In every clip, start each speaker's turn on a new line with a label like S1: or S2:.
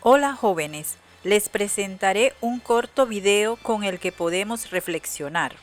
S1: Hola jóvenes, les presentaré un corto video con el que podemos reflexionar.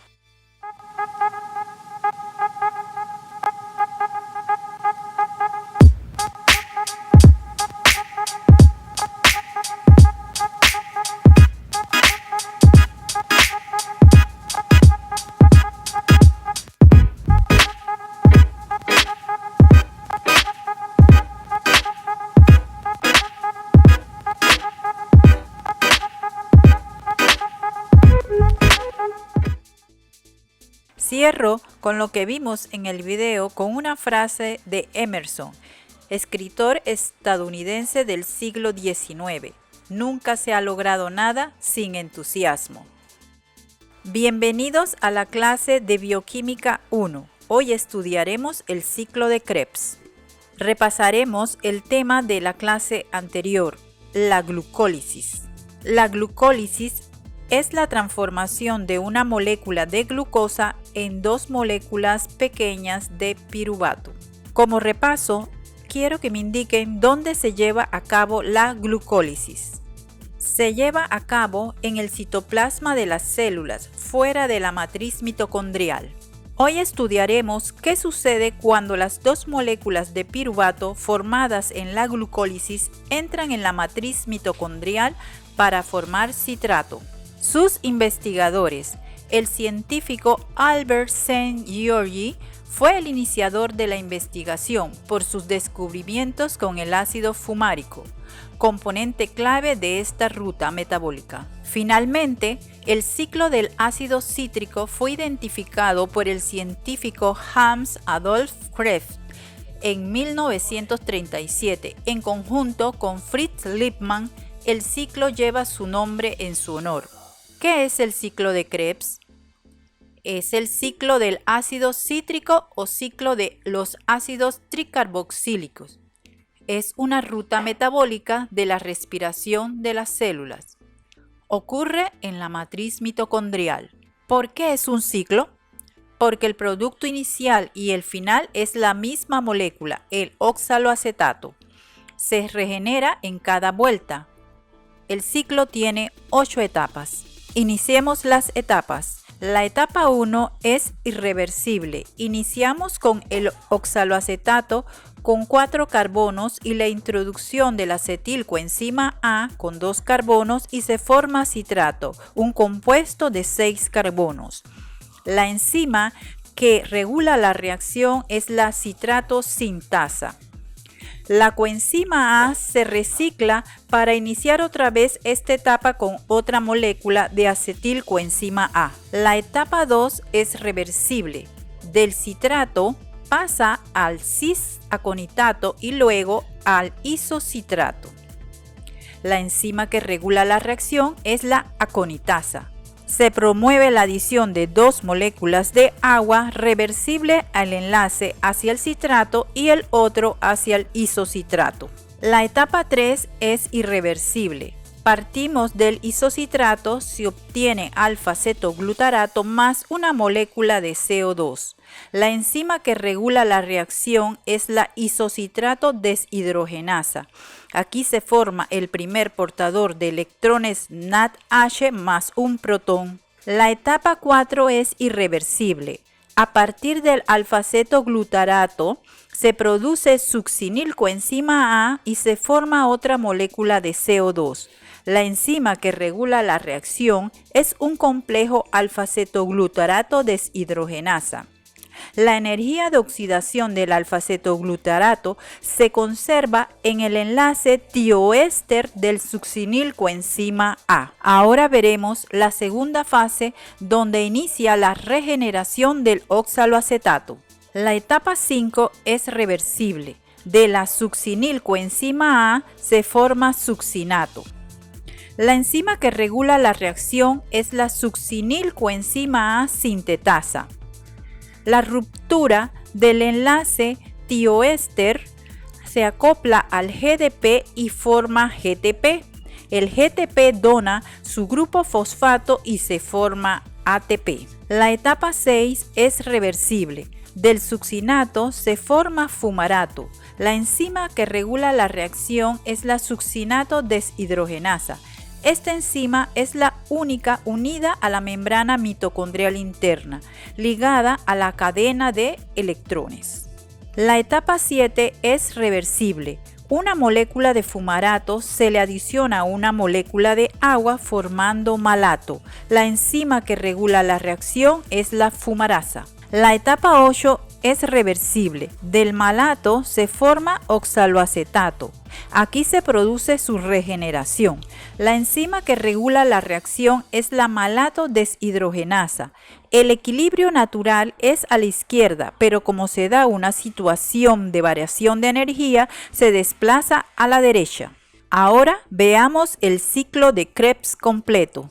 S1: Cierro con lo que vimos en el video con una frase de Emerson, escritor estadounidense del siglo XIX. Nunca se ha logrado nada sin entusiasmo. Bienvenidos a la clase de Bioquímica 1. Hoy estudiaremos el ciclo de Krebs. Repasaremos el tema de la clase anterior, la glucólisis. La glucólisis es la transformación de una molécula de glucosa en dos moléculas pequeñas de piruvato. Como repaso, quiero que me indiquen dónde se lleva a cabo la glucólisis. Se lleva a cabo en el citoplasma de las células, fuera de la matriz mitocondrial. Hoy estudiaremos qué sucede cuando las dos moléculas de piruvato formadas en la glucólisis entran en la matriz mitocondrial para formar citrato. Sus investigadores, el científico Albert Szent-Györgyi, fue el iniciador de la investigación por sus descubrimientos con el ácido fumárico, componente clave de esta ruta metabólica. Finalmente, el ciclo del ácido cítrico fue identificado por el científico Hans Adolf Krebs en 1937. En conjunto con Fritz Lipmann, el ciclo lleva su nombre en su honor. ¿Qué es el ciclo de Krebs? Es el ciclo del ácido cítrico o ciclo de los ácidos tricarboxílicos. Es una ruta metabólica de la respiración de las células. Ocurre en la matriz mitocondrial. ¿Por qué es un ciclo? Porque el producto inicial y el final es la misma molécula, el oxaloacetato. Se regenera en cada vuelta. El ciclo tiene 8 etapas. Iniciemos las etapas. La etapa 1 es irreversible. Iniciamos con el oxaloacetato con 4 carbonos y la introducción de la acetilcoenzima A con 2 carbonos y se forma citrato, un compuesto de 6 carbonos. La enzima que regula la reacción es la citrato sintasa. La coenzima A se recicla para iniciar otra vez esta etapa con otra molécula de acetilcoenzima A. La etapa 2 es reversible. Del citrato pasa al cis-aconitato y luego al isocitrato. La enzima que regula la reacción es la aconitasa. Se promueve la adición de dos moléculas de agua reversible al enlace hacia el citrato y el otro hacia el isocitrato. La etapa 3 es irreversible. Partimos del isocitrato, se obtiene alfa-cetoglutarato más una molécula de CO2. La enzima que regula la reacción es la isocitrato deshidrogenasa. Aquí se forma el primer portador de electrones NADH más un protón. La etapa 4 es irreversible. A partir del alfa-cetoglutarato se produce succinilcoenzima A y se forma otra molécula de CO2. La enzima que regula la reacción es un complejo alfa-cetoglutarato deshidrogenasa. La energía de oxidación del alfa-cetoglutarato se conserva en el enlace tioéster del succinilcoenzima A. Ahora veremos la segunda fase donde inicia la regeneración del oxaloacetato. La etapa 5 es reversible. De la succinilcoenzima A se forma succinato. La enzima que regula la reacción es la succinilcoenzima A sintetasa. La ruptura del enlace tioéster se acopla al GDP y forma GTP. El GTP dona su grupo fosfato y se forma ATP. La etapa 6 es reversible. Del succinato se forma fumarato. La enzima que regula la reacción es la succinato deshidrogenasa. Esta enzima es la única unida a la membrana mitocondrial interna, ligada a la cadena de electrones. La etapa 7 es reversible. Una molécula de fumarato se le adiciona a una molécula de agua formando malato. La enzima que regula la reacción es la fumarasa. La etapa 8 es reversible. Del malato se forma oxaloacetato. Aquí se produce su regeneración. La enzima que regula la reacción es la malato deshidrogenasa. El equilibrio natural es a la izquierda, pero como se da una situación de variación de energía, se desplaza a la derecha. Ahora veamos el ciclo de Krebs completo.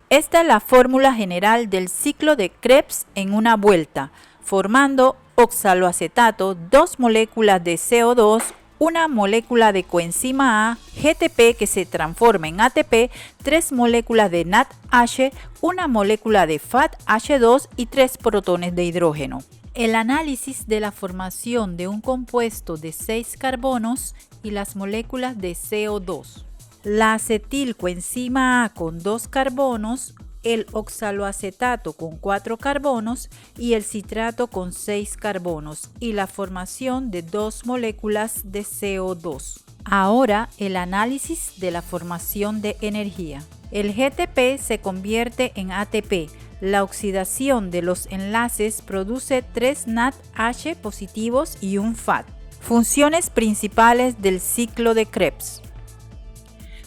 S1: Esta es la fórmula general del ciclo de Krebs en una vuelta, formando oxaloacetato, 2 moléculas de CO2, una molécula de coenzima A, GTP que se transforma en ATP, 3 moléculas de NADH, una molécula de FADH2 y 3 protones de hidrógeno. El análisis de la formación de un compuesto de 6 carbonos y las moléculas de CO2. La acetilcoenzima A con 2 carbonos, el oxaloacetato con 4 carbonos y el citrato con 6 carbonos y la formación de 2 moléculas de CO2. Ahora el análisis de la formación de energía. El GTP se convierte en ATP. La oxidación de los enlaces produce 3 NADH positivos y un FAD. Funciones principales del ciclo de Krebs.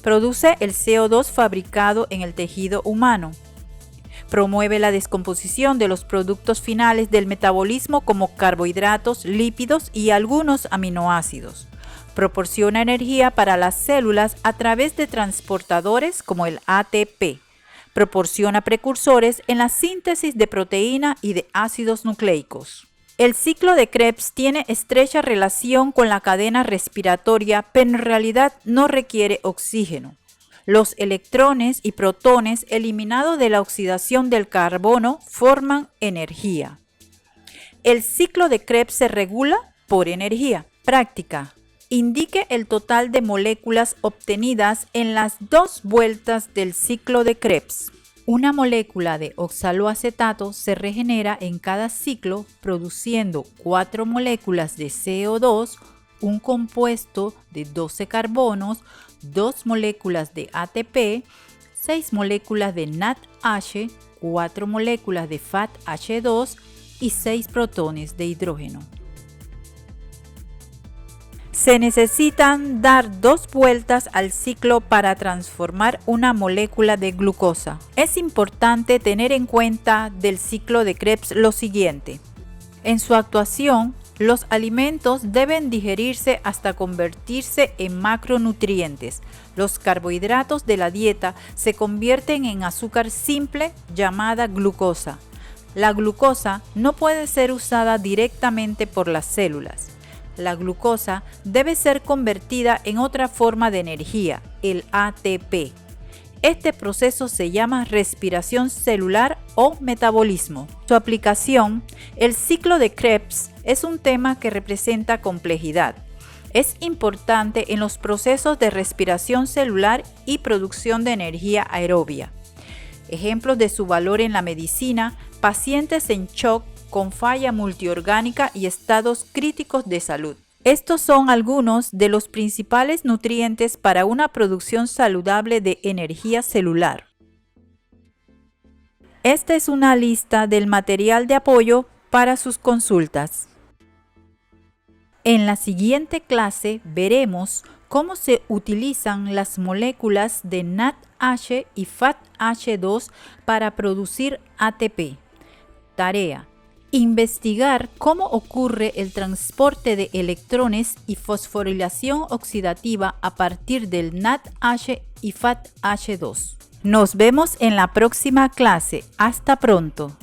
S1: Produce el CO2 fabricado en el tejido humano. Promueve la descomposición de los productos finales del metabolismo como carbohidratos, lípidos y algunos aminoácidos. Proporciona energía para las células a través de transportadores como el ATP. Proporciona precursores en la síntesis de proteína y de ácidos nucleicos. El ciclo de Krebs tiene estrecha relación con la cadena respiratoria, pero en realidad no requiere oxígeno. Los electrones y protones eliminados de la oxidación del carbono forman energía. El ciclo de Krebs se regula por energía. Práctica. Indique el total de moléculas obtenidas en las 2 vueltas del ciclo de Krebs. Una molécula de oxaloacetato se regenera en cada ciclo produciendo 4 moléculas de CO2, un compuesto de 12 carbonos, 2 moléculas de ATP, 6 moléculas de NADH, 4 moléculas de FADH2 y 6 protones de hidrógeno. Se necesitan dar 2 vueltas al ciclo para transformar una molécula de glucosa. Es importante tener en cuenta del ciclo de Krebs lo siguiente. En su actuación, los alimentos deben digerirse hasta convertirse en macronutrientes. Los carbohidratos de la dieta se convierten en azúcar simple llamada glucosa. La glucosa no puede ser usada directamente por las células. La glucosa debe ser convertida en otra forma de energía, el ATP. Este proceso se llama respiración celular o metabolismo. Su aplicación, el ciclo de Krebs, es un tema que representa complejidad. Es importante en los procesos de respiración celular y producción de energía aerobia. Ejemplos de su valor en la medicina: pacientes en shock con falla multiorgánica y estados críticos de salud. Estos son algunos de los principales nutrientes para una producción saludable de energía celular. Esta es una lista del material de apoyo para sus consultas. En la siguiente clase veremos cómo se utilizan las moléculas de NADH y FADH2 para producir ATP. Tarea: investigar cómo ocurre el transporte de electrones y fosforilación oxidativa a partir del NADH y FADH2. Nos vemos en la próxima clase. Hasta pronto.